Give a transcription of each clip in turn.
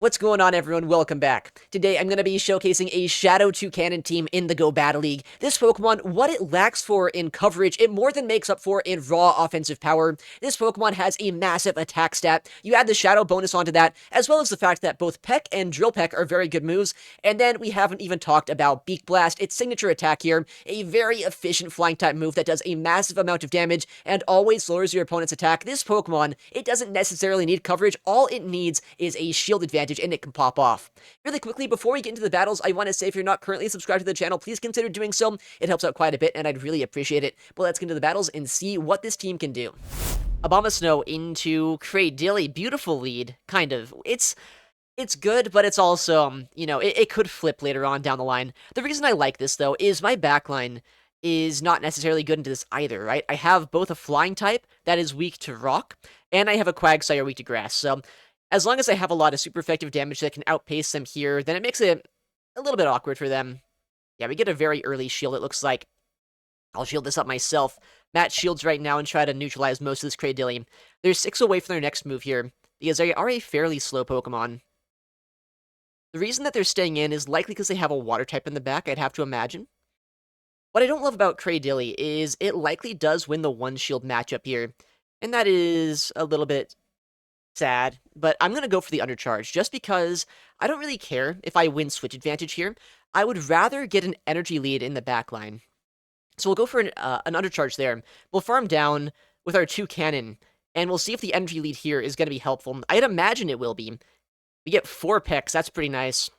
What's going on, everyone? Welcome back. Today, I'm going to be showcasing a Shadow Toucannon team in the Go Battle League. This Pokemon, what it lacks for in coverage, it more than makes up for in raw offensive power. This Pokemon has a massive attack stat. You add the Shadow bonus onto that, as well as the fact that both Peck and Drill Peck are very good moves. And then we haven't even talked about Beak Blast, its signature attack here, a very efficient flying type move that does a massive amount of damage and always lowers your opponent's attack. This Pokemon, it doesn't necessarily need coverage. All it needs is a shield advantage and it can pop off. Really quickly, before we get into the battles, I want to say if you're not currently subscribed to the channel, please consider doing so. It helps out quite a bit, and I'd really appreciate it. But let's get into the battles and see what this team can do. Abomasnow into Cradilly. Beautiful lead, kind of. It's good, but it's also, it could flip later on down the line. The reason I like this, though, is my backline is not necessarily good into this either, right? I have both a flying type that is weak to rock, and I have a Quagsire weak to grass, so as long as I have a lot of super effective damage that can outpace them here, then it makes it a little bit awkward for them. Yeah, we get a very early shield, it looks like. I'll shield this up myself. Matt shields right now and try to neutralize most of this Cradilly. They're 6 away from their next move here, because they are a fairly slow Pokemon. The reason that they're staying in is likely because they have a water type in the back, I'd have to imagine. What I don't love about Cradilly is it likely does win the one-shield matchup here, and that is a little bit sad, but I'm going to go for the undercharge, just because I don't really care if I win switch advantage here. I would rather get an energy lead in the backline. So we'll go for an undercharge there. We'll farm down with our Toucannon, and we'll see if the energy lead here is going to be helpful. I'd imagine it will be. We get 4 pecks, that's pretty nice.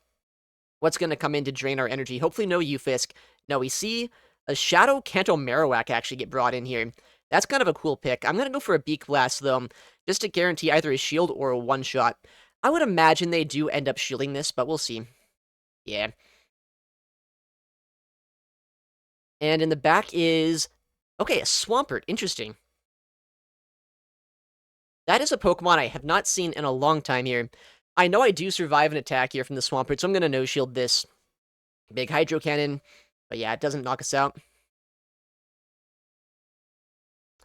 What's going to come in to drain our energy? Hopefully no Ufisk. No, we see a Shadow Kanto Marowak actually get brought in here. That's kind of a cool pick. I'm going to go for a Beak Blast, though, just to guarantee either a shield or a one-shot. I would imagine they do end up shielding this, but we'll see. Yeah. And in the back is... okay, a Swampert. Interesting. That is a Pokemon I have not seen in a long time here. I know I do survive an attack here from the Swampert, so I'm going to no-shield this. Big Hydro Cannon. But yeah, it doesn't knock us out.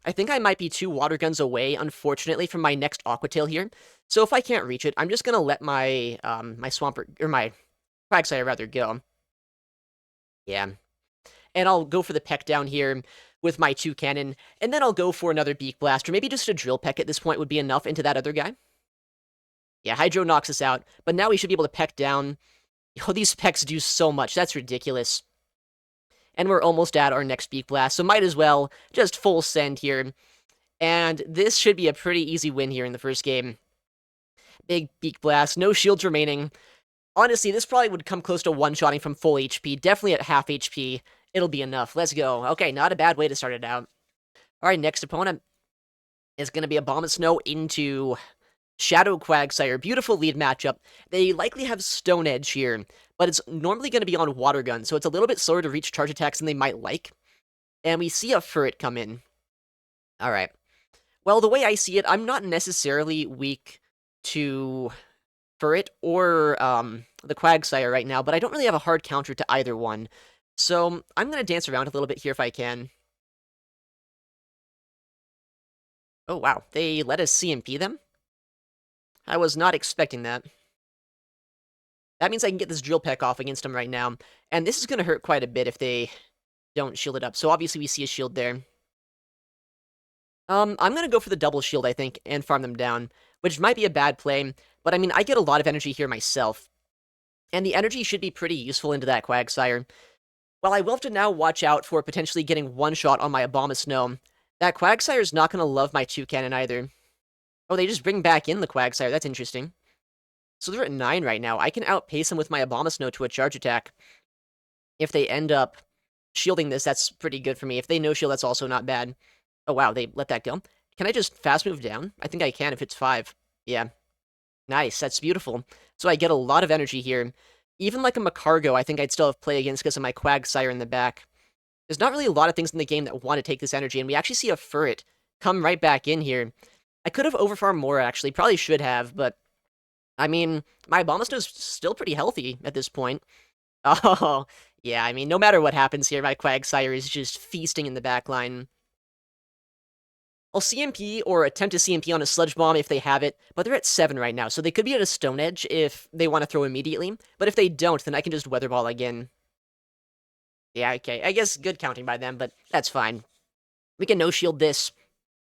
I think I might be 2 water guns away, unfortunately, from my next Aqua Tail here. So if I can't reach it, I'm just gonna let my my Swampert, or my Quagsire rather, go. Yeah. And I'll go for the Peck down here with my Toucannon, and then I'll go for another Beak Blast, or maybe just a Drill Peck at this point would be enough into that other guy. Yeah, Hydro knocks us out, but now we should be able to Peck down. Oh, these Pecks do so much, that's ridiculous. And we're almost at our next Beak Blast, so might as well just full send here. And this should be a pretty easy win here in the first game. Big Beak Blast, no shields remaining. Honestly, this probably would come close to one-shotting from full HP. Definitely at half HP, it'll be enough. Let's go. Okay, not a bad way to start it out. Alright, next opponent is going to be Abomasnow into Shadow Quagsire. Beautiful lead matchup. They likely have Stone Edge here, but it's normally going to be on Water Gun, so it's a little bit slower to reach charge attacks than they might like. And we see a Furret come in. Alright. Well, the way I see it, I'm not necessarily weak to Furret or the Quagsire right now, but I don't really have a hard counter to either one. So I'm going to dance around a little bit here if I can. Oh, wow. They let us CMP them? I was not expecting that. That means I can get this Drill Peck off against them right now. And this is going to hurt quite a bit if they don't shield it up. So obviously we see a shield there. I'm going to go for the double shield, I think, and farm them down, which might be a bad play. But I mean, I get a lot of energy here myself. And the energy should be pretty useful into that Quagsire. Well, I will have to now watch out for potentially getting one shot on my Abomasnow. That Quagsire is not going to love my Toucannon either. Oh, they just bring back in the Quagsire. That's interesting. So they're at 9 right now. I can outpace them with my Abomasnow to a charge attack. If they end up shielding this, that's pretty good for me. If they no-shield, that's also not bad. Oh, wow, they let that go. Can I just fast move down? I think I can if it's 5. Yeah. Nice, that's beautiful. So I get a lot of energy here. Even like a Macargo, I think I'd still have play against because of my Quagsire in the back. There's not really a lot of things in the game that want to take this energy, and we actually see a Furret come right back in here. I could have overfarmed more, actually. Probably should have, but... I mean, my Abomasnow's still pretty healthy at this point. Oh, yeah, I mean, no matter what happens here, my Quagsire is just feasting in the back line. I'll CMP or attempt to CMP on a Sludge Bomb if they have it, but they're at 7 right now, so they could be at a Stone Edge if they want to throw immediately, but if they don't, then I can just Weather Ball again. Yeah, okay, I guess good counting by them, but that's fine. We can no-shield this,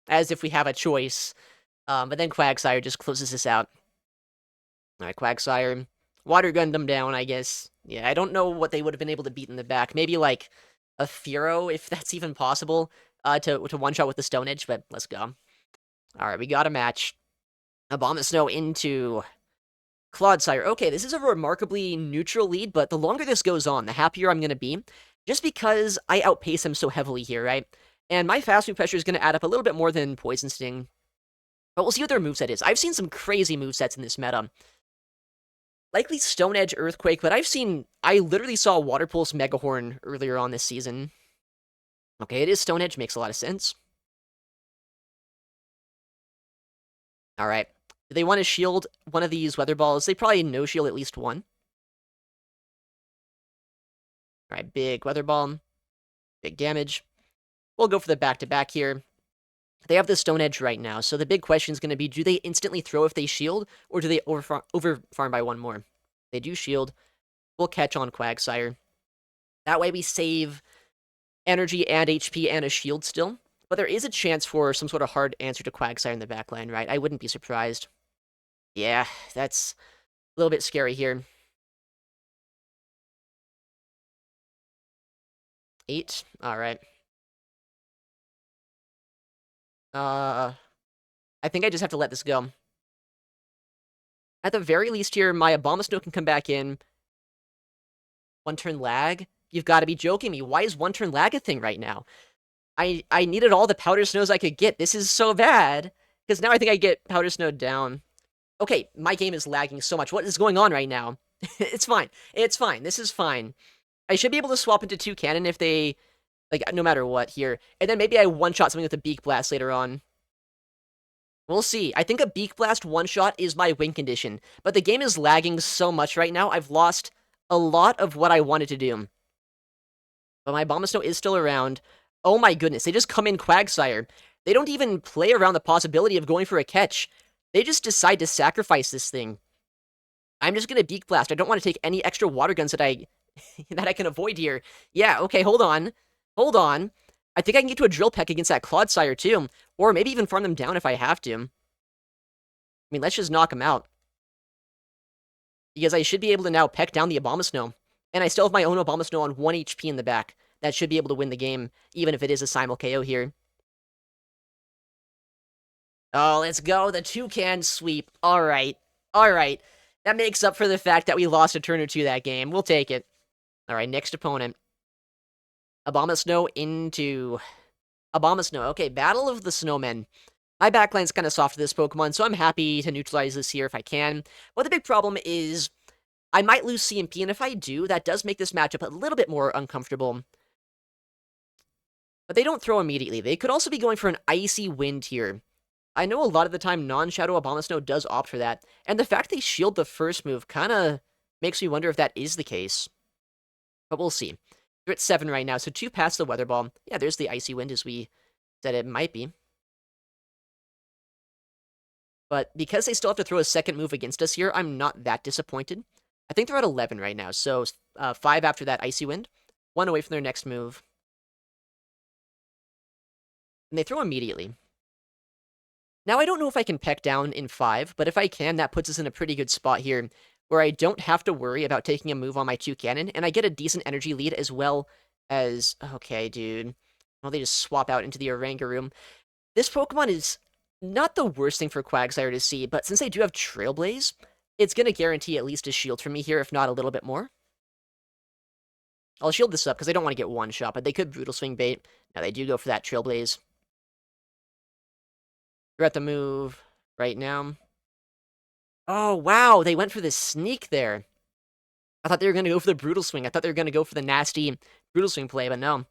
as if we have a choice, but then Quagsire just closes this out. Alright, Quagsire. Water gunned them down, I guess. Yeah, I don't know what they would have been able to beat in the back. Maybe, like, a Fearow, if that's even possible, to one-shot with the Stone Edge, but let's go. Alright, we got a match. Abomasnow into Clodsire. Okay, this is a remarkably neutral lead, but the longer this goes on, the happier I'm going to be. Just because I outpace him so heavily here, right? And my fast move pressure is going to add up a little bit more than Poison Sting. But we'll see what their moveset is. I've seen some crazy movesets in this meta. Likely Stone Edge Earthquake, but I literally saw Water Pulse Mega Horn earlier on this season. Okay, it is Stone Edge, makes a lot of sense. Alright. Do they want to shield one of these Weather Balls? They probably no-shield at least one. Alright, big Weather Ball. Big damage. We'll go for the back-to-back here. They have the Stone Edge right now, so the big question is going to be, do they instantly throw if they shield, or do they over-farm by one more? They do shield. We'll catch on Quagsire. That way we save energy and HP and a shield still. But there is a chance for some sort of hard answer to Quagsire in the backline, right? I wouldn't be surprised. Yeah, that's a little bit scary here. 8. Alright. I think I just have to let this go. At the very least here, my Abomasnow can come back in. One turn lag? You've got to be joking me. Why is one turn lag a thing right now? I needed all the Powder Snows I could get. This is so bad. Because now I think I get Powder Snow down. Okay, my game is lagging so much. What is going on right now? It's fine. It's fine. This is fine. I should be able to swap into Toucannon if they... Like, no matter what here. And then maybe I one-shot something with a Beak Blast later on. We'll see. I think a Beak Blast one-shot is my win condition. But the game is lagging so much right now, I've lost a lot of what I wanted to do. But my Abomasnow is still around. Oh my goodness, they just come in Quagsire. They don't even play around the possibility of going for a catch. They just decide to sacrifice this thing. I'm just gonna Beak Blast. I don't want to take any extra water guns that I can avoid here. Yeah, okay, hold on. Hold on. I think I can get to a Drill Peck against that Clodsire too. Or maybe even farm them down if I have to. I mean, let's just knock them out. Because I should be able to now peck down the Abomasnow. And I still have my own Abomasnow on 1 HP in the back. That should be able to win the game, even if it is a simul KO here. Oh, let's go. The Toucan sweep. Alright. Alright. That makes up for the fact that we lost a turn or two that game. We'll take it. Alright, next opponent. Abomasnow into... Abomasnow. Okay, Battle of the Snowmen. My backline's kind of soft to this Pokemon, so I'm happy to neutralize this here if I can. But the big problem is I might lose CMP, and if I do, that does make this matchup a little bit more uncomfortable. But they don't throw immediately. They could also be going for an Icy Wind here. I know a lot of the time non-Shadow Abomasnow does opt for that, and the fact they shield the first move kind of makes me wonder if that is the case. But we'll see. They're at 7 right now, so 2 past the Weather Ball. Yeah, there's the Icy Wind as we said it might be. But because they still have to throw a second move against us here, I'm not that disappointed. I think they're at 11 right now, so 5 after that Icy Wind. 1 away from their next move. And they throw immediately. Now, I don't know if I can peck down in 5, but if I can, that puts us in a pretty good spot here, where I don't have to worry about taking a move on my Toucannon, and I get a decent energy lead as well as... Okay, dude. Well, they just swap out into the Oranguru. This Pokemon is not the worst thing for Quagsire to see, but since they do have Trailblaze, it's going to guarantee at least a shield for me here, if not a little bit more. I'll shield this up, because I don't want to get one shot, but they could Brutal Swing bait. Now, they do go for that Trailblaze. They're at the move right now. Oh, wow, they went for this sneak there. I thought they were going to go for the Brutal Swing. I thought they were going to go for the nasty Brutal Swing play, but no.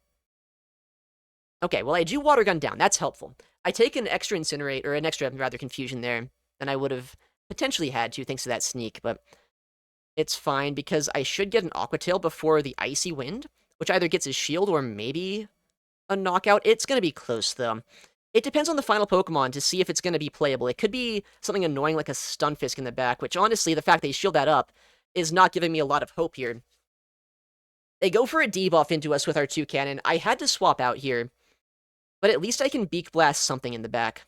Okay, well, I do Water Gun down. That's helpful. I take an extra Incinerate, or an extra, rather, Confusion there than I would have potentially had to, thanks to that sneak, but it's fine, because I should get an Aqua Tail before the Icy Wind, which either gets a shield or maybe a knockout. It's going to be close, though. It depends on the final Pokemon to see if it's going to be playable. It could be something annoying like a Stunfisk in the back, which honestly, the fact they shield that up is not giving me a lot of hope here. They go for a debuff into us with our Toucannon. I had to swap out here, but at least I can Beak Blast something in the back.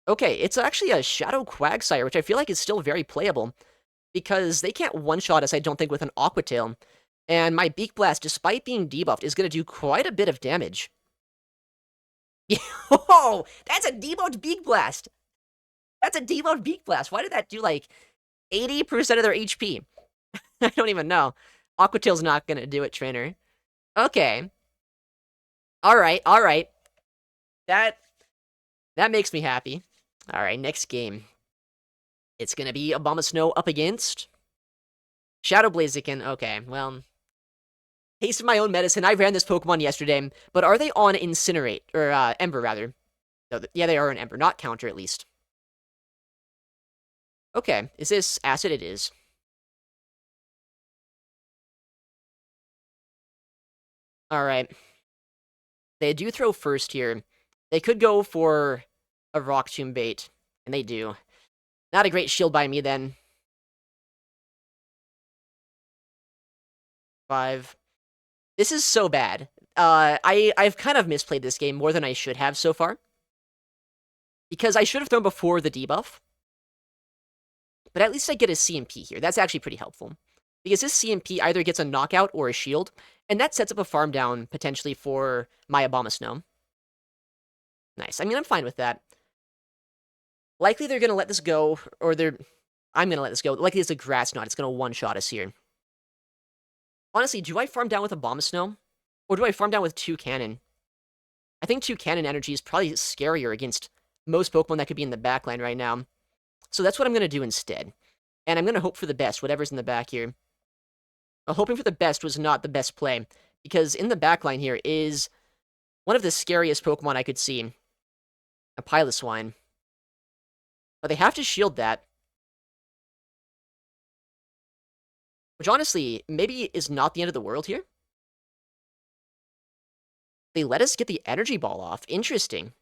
Okay, it's actually a Shadow Quagsire, which I feel like is still very playable, because they can't one-shot us, I don't think, with an Aqua Tail. And my Beak Blast, despite being debuffed, is going to do quite a bit of damage. Oh, that's a debuffed Beak Blast! That's a debuffed Beak Blast! Why did that do, like, 80% of their HP? I don't even know. Aqua Tail's not going to do it, trainer. Okay. Alright, alright. That makes me happy. Alright, next game. It's gonna be Abomasnow up against Shadow Blaziken. Okay, well, taste of my own medicine. I ran this Pokemon yesterday, but are they on Incinerate? Or, Ember, rather. No, yeah, they are on Ember, not Counter, at least. Okay, is this Acid? It is. Alright. They do throw first here. They could go for a Rock Tomb bait, and they do. Not a great shield by me, then. 5. This is so bad. I've kind of misplayed this game more than I should have so far. Because I should have thrown before the debuff. But at least I get a CMP here. That's actually pretty helpful. Because this CMP either gets a knockout or a shield, and that sets up a farm down, potentially, for my Abomasnow. Nice. I mean, I'm fine with that. Likely they're going to let this go, or I'm going to let this go. Likely it's a Grass Knot. It's going to one-shot us here. Honestly, do I farm down with Abomasnow? Or do I farm down with Toucannon? I think Toucannon energy is probably scarier against most Pokemon that could be in the backline right now. So that's what I'm going to do instead. And I'm going to hope for the best, whatever's in the back here. Hoping for the best was not the best play, because in the backline here is one of the scariest Pokemon I could see. A Piloswine. But they have to shield that. Which honestly, maybe is not the end of the world here. They let us get the Energy Ball off. Interesting.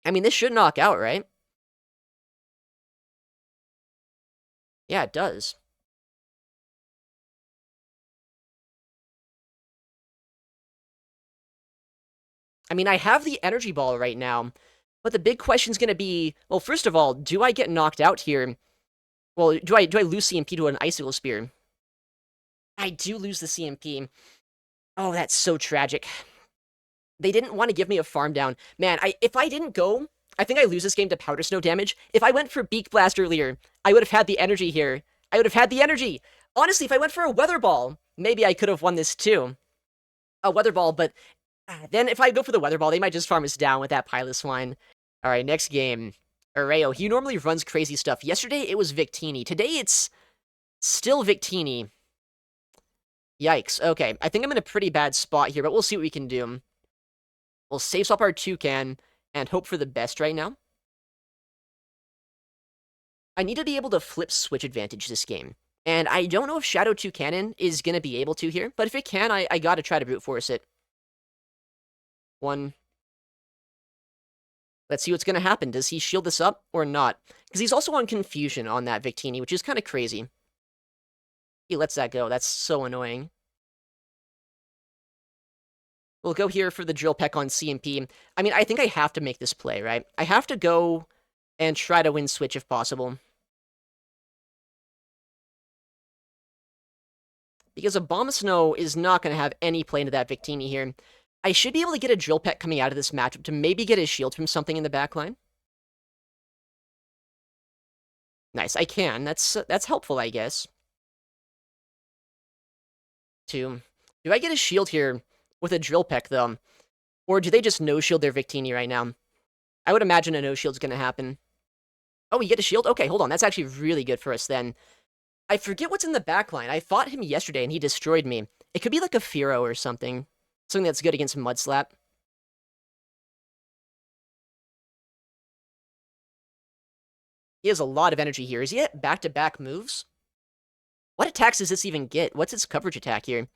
I mean, this should knock out, right? Yeah, it does. I mean, I have the Energy Ball right now, but the big question's gonna be, well, first of all, do I get knocked out here? Well, do I lose CMP to an Icicle Spear? I do lose the CMP. Oh, that's so tragic. They didn't want to give me a farm down. Man, if I didn't go, I think I lose this game to Powder Snow damage. If I went for Beak Blast earlier, I would have had the energy here. I would have had the energy. Honestly, if I went for a Weather Ball, maybe I could have won this too. A Weather Ball, but then if I go for the Weather Ball, they might just farm us down with that Piloswine. Alright, next game. Areo. He normally runs crazy stuff. Yesterday, it was Victini. Today, it's still Victini. Yikes. Okay, I think I'm in a pretty bad spot here, but we'll see what we can do. We'll save swap our Toucan and hope for the best right now. I need to be able to flip switch advantage this game. And I don't know if Shadow Toucannon is going to be able to here, but if it can, I gotta try to brute force it. 1. Let's see what's going to happen. Does he shield this up or not? Because he's also on Confusion on that Victini, which is kind of crazy. He lets that go. That's so annoying. We'll go here for the Drill Peck on CMP. I mean, I think I have to make this play, right? I have to go and try to win Switch if possible. Because Abomasnow is not going to have any play into that Victini here. I should be able to get a Drill Peck coming out of this matchup to maybe get his shield from something in the backline. Nice, I can. That's helpful, I guess. 2. Do I get a shield here with a Drill Peck, though? Or do they just no-shield their Victini right now? I would imagine a no-shield's gonna happen. Oh, we get a shield? Okay, hold on. That's actually really good for us, then. I forget what's in the backline. I fought him yesterday, and he destroyed me. It could be like a Fearow or something. Something that's good against Mudslap. He has a lot of energy here. Is he at back-to-back moves? What attacks does this even get? What's its coverage attack here?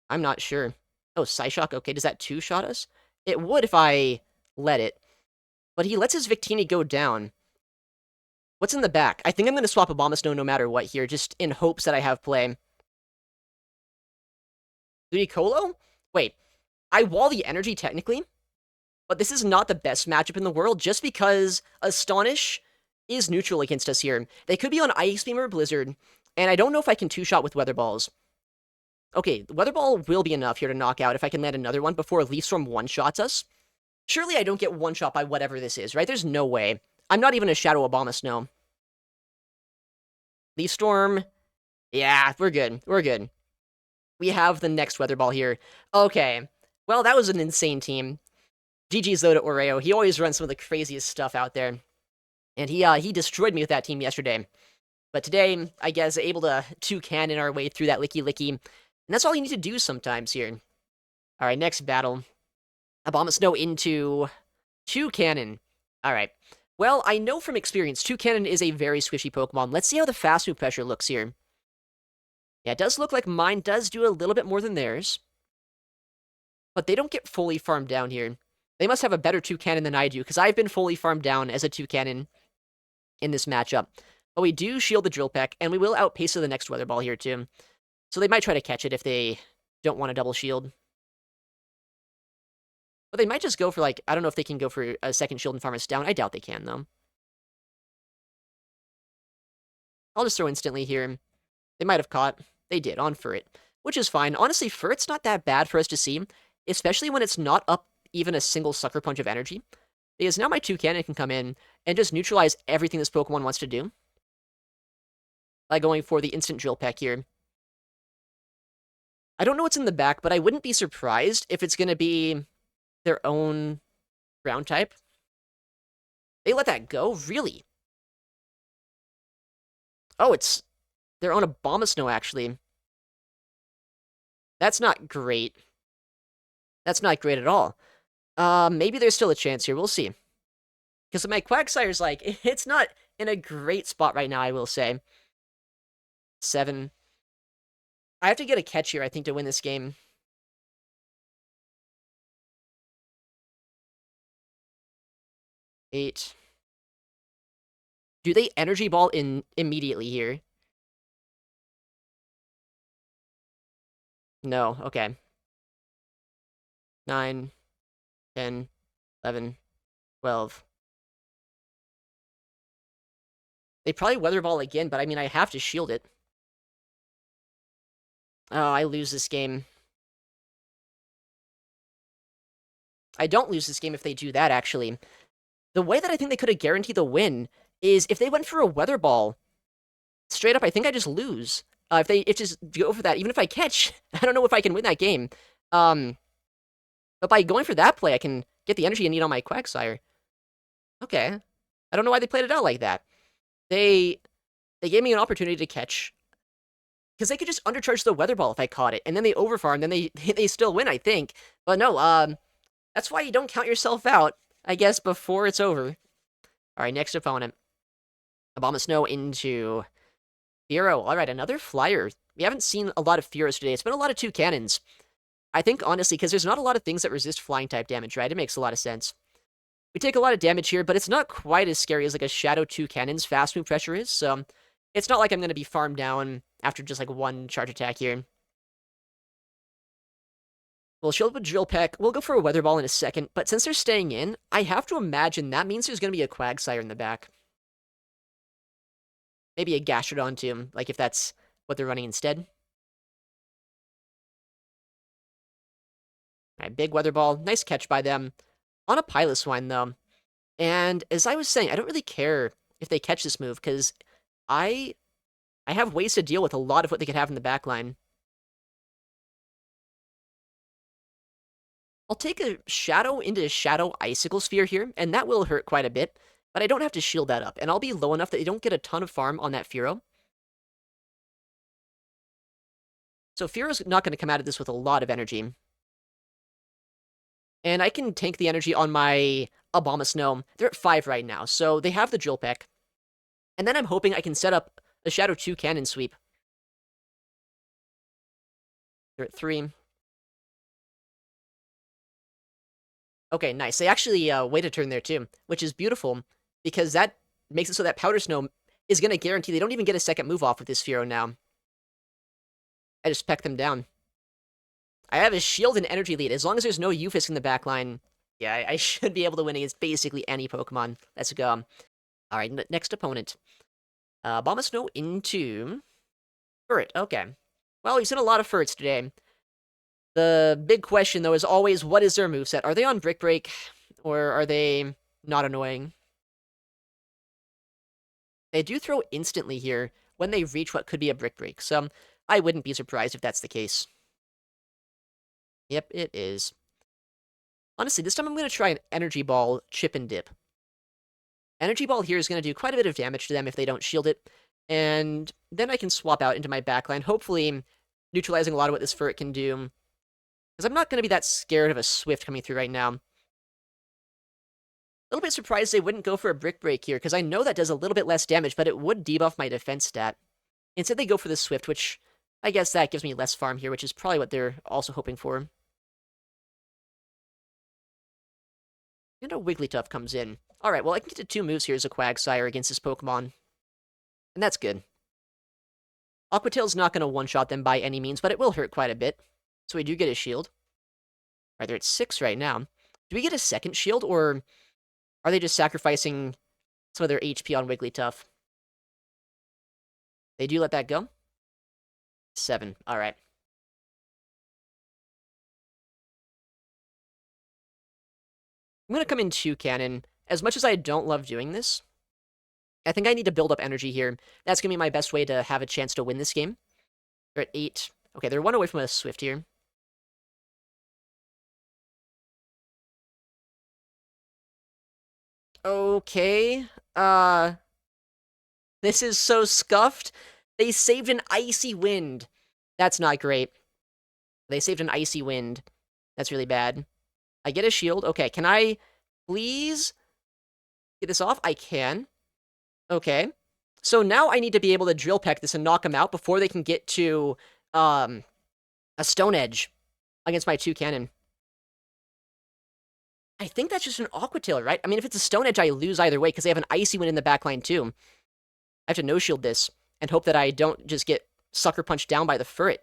I'm not sure. Oh, Psyshock. Okay, does that two-shot us? It would if I let it. But he lets his Victini go down. What's in the back? I think I'm going to swap Abomasnow no matter what here, just in hopes that I have play. Ludicolo? Wait, I wall the energy technically, but this is not the best matchup in the world just because Astonish is neutral against us here. They could be on Ice Beam or Blizzard, and I don't know if I can two-shot with Weather Balls. Okay, Weather Ball will be enough here to knock out if I can land another one before Leaf Storm one-shots us. Surely I don't get one-shot by whatever this is, right? There's no way. I'm not even a Shadow Abomasnow. Leaf Storm. Yeah, we're good. We're good. We have the next Weather Ball here. Okay. Well, that was an insane team. GG's though to Oreo. He always runs some of the craziest stuff out there. And he destroyed me with that team yesterday. But today, I guess, able to Toucannon our way through that Licky. And that's all you need to do sometimes here. Alright, next battle. Abomasnow into Toucannon. Alright. Well, I know from experience, Toucannon is a very squishy Pokemon. Let's see how the fast move pressure looks here. Yeah, it does look like mine does do a little bit more than theirs. But they don't get fully farmed down here. They must have a better Toucannon than I do, because I've been fully farmed down as a Toucannon in this matchup. But we do shield the Drill Peck, and we will outpace the next Weather Ball here, too. So they might try to catch it if they don't want to double shield. But they might just go for, like, I don't know if they can go for a second shield and farm us down. I doubt they can, though. I'll just throw instantly here. They might have caught. They did, on Furret, which is fine. Honestly, Furret's not that bad for us to see, especially when it's not up even a single Sucker Punch of energy. Because now my Toucannon can come in and just neutralize everything this Pokemon wants to do by going for the instant Drill Peck here. I don't know what's in the back, but I wouldn't be surprised if it's going to be their own ground type. They let that go? Really? Oh, it's their own Abomasnow, actually. That's not great. That's not great at all. Maybe there's still a chance here. We'll see. Because my Quagsire's, like, it's not in a great spot right now, I will say. 7. I have to get a catch here, I think, to win this game. Eight. Do they Energy Ball in immediately here? No, okay. 9, 10, 11, 12. They probably Weather Ball again, but I mean, I have to shield it. Oh, I lose this game. I don't lose this game if they do that, actually. The way that I think they could have guaranteed the win is if they went for a Weather Ball. Straight up, I think I just lose. If they just go for that, even if I catch, I don't know if I can win that game. But by going for that play, I can get the energy I need on my Quagsire. Okay. I don't know why they played it out like that. They gave me an opportunity to catch. Because they could just undercharge the Weather Ball if I caught it. And then they overfarm, then they still win, I think. But no, that's why you don't count yourself out, I guess, before it's over. Alright, next opponent. Abomasnow into Fearow. Alright, another Flyer. We haven't seen a lot of Fearows today. It's been a lot of Toucannons. I think, honestly, because there's not a lot of things that resist Flying-type damage, right? It makes a lot of sense. We take a lot of damage here, but it's not quite as scary as, like, a Shadow Toucannon's fast move pressure is, so it's not like I'm going to be farmed down after just, like, one charge attack here. We'll shield up a Drill Peck. We'll go for a Weather Ball in a second, but since they're staying in, I have to imagine that means there's going to be a Quagsire in the back. Maybe a Gastrodon, too, like, if that's what they're running instead. Alright, big Weather Ball. Nice catch by them. On a Piloswine, though. And as I was saying, I don't really care if they catch this move, because I have ways to deal with a lot of what they could have in the back line. I'll take a Shadow into Shadow Icicle Sphere here, and that will hurt quite a bit, but I don't have to shield that up, and I'll be low enough that they don't get a ton of farm on that Fearow. So Fearow's not going to come out of this with a lot of energy. And I can tank the energy on my Abomasnow. They're at 5 right now, so they have the Drill Peck. And then I'm hoping I can set up a Shadow Toucannon sweep. They're at 3. Okay, nice. They actually wait a turn there too, which is beautiful, because that makes it so that Powder Snow is going to guarantee they don't even get a second move off with this Fearow now. I just peck them down. I have a shield and energy lead. As long as there's no Euphis in the backline, yeah, I should be able to win against basically any Pokemon. Let's go. Alright, next opponent. Abomasnow into Furret. Okay. Well, we've seen a lot of Furrets today. The big question, though, is always, what is their moveset? Are they on Brick Break, or are they not annoying? They do throw instantly here when they reach what could be a Brick Break, so I wouldn't be surprised if that's the case. Yep, it is. Honestly, this time I'm going to try an Energy Ball Chip and Dip. Energy Ball here is going to do quite a bit of damage to them if they don't shield it, and then I can swap out into my backline, hopefully neutralizing a lot of what this Furret can do, because I'm not going to be that scared of a Swift coming through right now. A little bit surprised they wouldn't go for a Brick Break here, because I know that does a little bit less damage, but it would debuff my defense stat. Instead, they go for the Swift, which I guess that gives me less farm here, which is probably what they're also hoping for. And a Wigglytuff comes in. Alright, well, I can get to 2 moves here as a Quagsire against this Pokemon. And that's good. Aqua Tail's not going to one-shot them by any means, but it will hurt quite a bit. So we do get a shield. Right, they're at 6 right now. Do we get a second shield, or are they just sacrificing some of their HP on Wigglytuff? They do let that go? 7. Alright. I'm going to come in Toucannon. As much as I don't love doing this, I think I need to build up energy here. That's going to be my best way to have a chance to win this game. They're at 8. Okay, they're 1 away from a Swift here. Okay. This is so scuffed. They saved an Icy Wind. That's not great. They saved an Icy Wind. That's really bad. I get a shield. Okay, can I please get this off? I can. Okay. So now I need to be able to Drill Peck this and knock them out before they can get to a Stone Edge against my Toucannon. I think that's just an Aqua Tail, right? I mean, if it's a Stone Edge, I lose either way because they have an Icy Wind in the backline too. I have to no-shield this and hope that I don't just get sucker punched down by the Furret.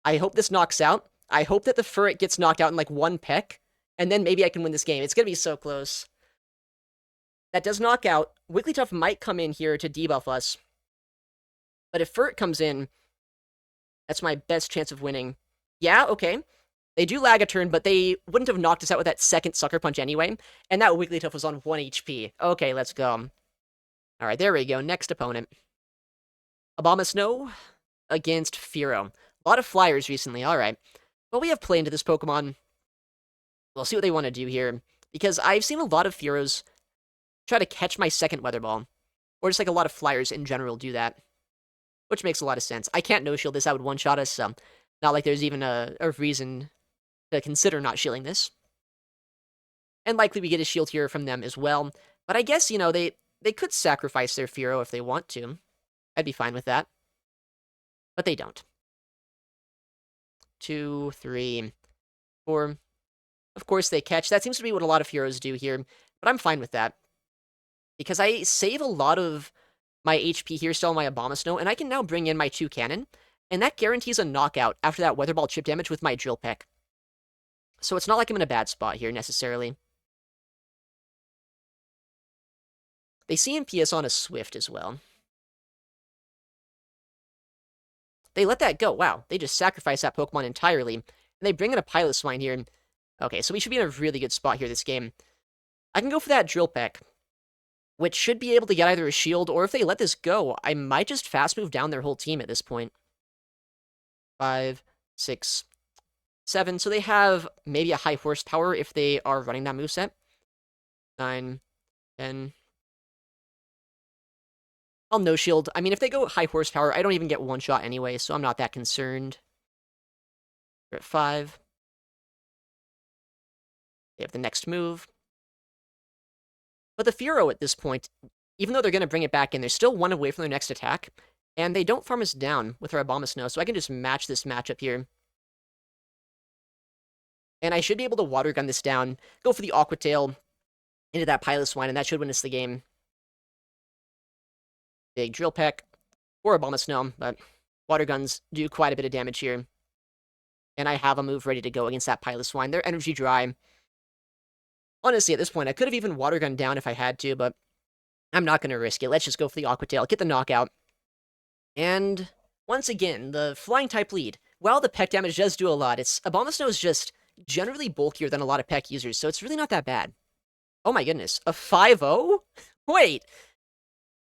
I hope this knocks out. I hope that the Furret gets knocked out in like 1 peck, and then maybe I can win this game. It's going to be so close. That does knock out. Wigglytuff might come in here to debuff us. But if Furret comes in, that's my best chance of winning. Yeah, okay. They do lag a turn, but they wouldn't have knocked us out with that second Sucker Punch anyway. And that Wigglytuff was on 1 HP. Okay, let's go. Alright, there we go. Next opponent. Abomasnow against Fearow. A lot of flyers recently, alright. Well, we have play into this Pokemon. We'll see what they want to do here. Because I've seen a lot of Fearows try to catch my second Weather Ball. Or just like a lot of flyers in general do that. Which makes a lot of sense. I can't no-shield this, I would one-shot us, so not like there's even a reason to consider not shielding this. And likely we get a shield here from them as well. But I guess, you know, they could sacrifice their Fearow if they want to. I'd be fine with that. But they don't. 2, 3, 4. Of course they catch. That seems to be what a lot of Fearows do here. But I'm fine with that. Because I save a lot of my HP here still on my Abomasnow, and I can now bring in my Toucannon, and that guarantees a knockout after that Weather Ball chip damage with my Drill Peck. So it's not like I'm in a bad spot here, necessarily. They CMP us on a Swift as well. They let that go. Wow, they just sacrificed that Pokemon entirely. And they bring in a Piloswine here. Okay, so we should be in a really good spot here this game. I can go for that Drill Peck, which should be able to get either a shield, or if they let this go, I might just fast move down their whole team at this point. 5, 6, 7. So they have maybe a high horsepower if they are running that moveset. 9, 10. I'll no shield. I mean, if they go high horsepower, I don't even get one shot anyway, so I'm not that concerned. We're at 5. They have the next move. But the Fearow at this point, even though they're going to bring it back in, they're still 1 away from their next attack. And they don't farm us down with our Abomasnow, so I can just match this matchup here. And I should be able to Water Gun this down, go for the Aqua Tail into that Piloswine, and that should win us the game. Big Drill Peck or Abomasnow, but Water Guns do quite a bit of damage here. And I have a move ready to go against that Piloswine. They're energy dry. Honestly, at this point, I could have even Water Gun down if I had to, but I'm not going to risk it. Let's just go for the Aqua Tail, get the knockout. And once again, the Flying type lead. While the Peck damage does do a lot, Abomasnow is just generally bulkier than a lot of Peck users, so it's really not that bad. Oh my goodness, a 5-0? Wait.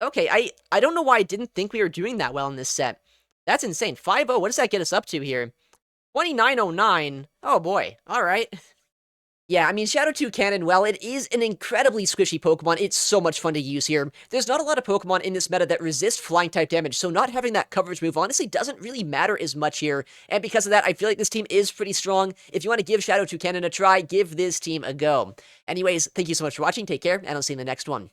Okay, I don't know why I didn't think we were doing that well in this set. That's insane. 5-0, what does that get us up to here? 2909. Oh boy, alright. Yeah, I mean, Shadow Toucannon, well, it is an incredibly squishy Pokemon. It's so much fun to use here. There's not a lot of Pokemon in this meta that resist Flying-type damage, so not having that coverage move honestly doesn't really matter as much here. And because of that, I feel like this team is pretty strong. If you want to give Shadow Toucannon a try, give this team a go. Anyways, thank you so much for watching. Take care, and I'll see you in the next one.